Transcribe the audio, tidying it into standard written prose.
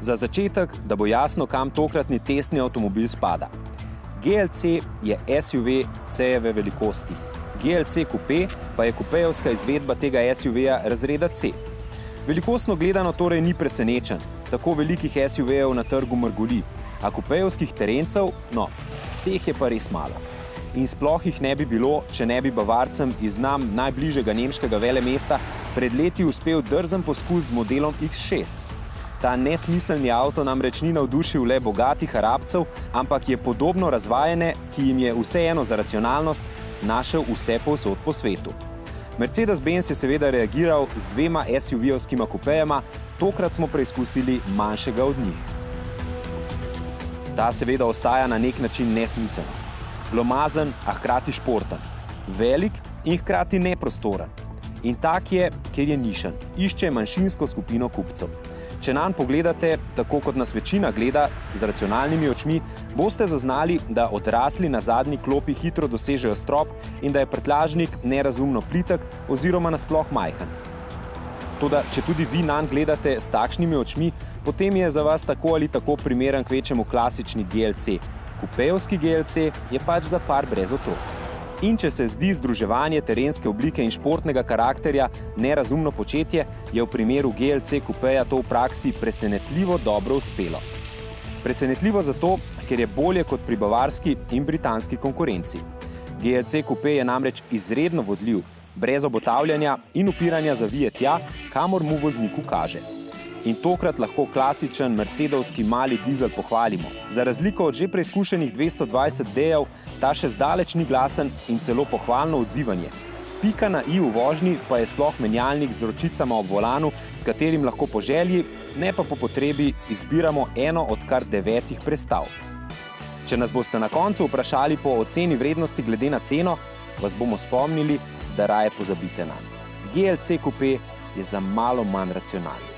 Za začetek, da bo jasno, kam tokratni testni avtomobil spada. GLC je SUV C-jeve velikosti. GLC Coupe pa je kupejevska izvedba tega SUV-ja razreda C. Velikostno gledano torej ni presenečen, tako velikih SUV-jev na trgu mrgoli, a kupejevskih terencev, teh je pa res malo. In sploh jih ne bi bilo, če ne bi Bavarcem iz nam najbližjega nemškega velemesta pred leti uspel drzen poskus z modelom X6. Ta nesmiselni avto namreč ni navdušil le bogatih Arabcev, ampak je podobno razvajene, ki jim je vseeno za racionalnost, našel vse povsod po svetu. Mercedes-Benz je seveda reagiral z 2 SUV-ovskima kupejema, tokrat smo preizkusili manjšega od njih. Ta seveda ostaja na nek način nesmiseln. Glomazen, a hkrati športen. Velik in hkrati neprostoren. In tak je, ker je nišen, išče manjšinsko skupino kupcev. Če nanj pogledate, tako kot nas večina gleda, z racionalnimi očmi, boste zaznali, da odrasli na zadnji klopi hitro dosežejo strop in da je prtljažnik nerazumno plitek oziroma nasploh majhen. Toda, če tudi vi nanj gledate s takšnimi očmi, potem je za vas tako ali tako primeren kvečemu klasični GLC. Kupejevski GLC je pač za par brez otrok. In če se zdi združevanje terenske oblike in športnega karakterja nerazumno početje, je v primeru GLC Coupeja to v praksi presenetljivo dobro uspelo. Presenetljivo zato, ker je bolje kot pri bavarski in britanski konkurenci. GLC Coupe je namreč izredno vodljiv, brez obotavljanja in upiranja zavije tja, kamor mu voznik ukaže. In tokrat lahko klasičen mercedovski mali dizel pohvalimo. Za razliko od že preizkušenih 220D-jev, ta še zdaleč ni glasen in celo pohvalno odzivanje. Pika na i v vožnji pa je sploh menjalnik z ročicama ob volanu, s katerim lahko po želji, ne pa po potrebi, izbiramo eno od kar 9 prestav. Če nas boste na koncu vprašali po oceni vrednosti glede na ceno, vas bomo spomnili, da raje pozabite nanj. GLC Coupe je za malo manj racionalen.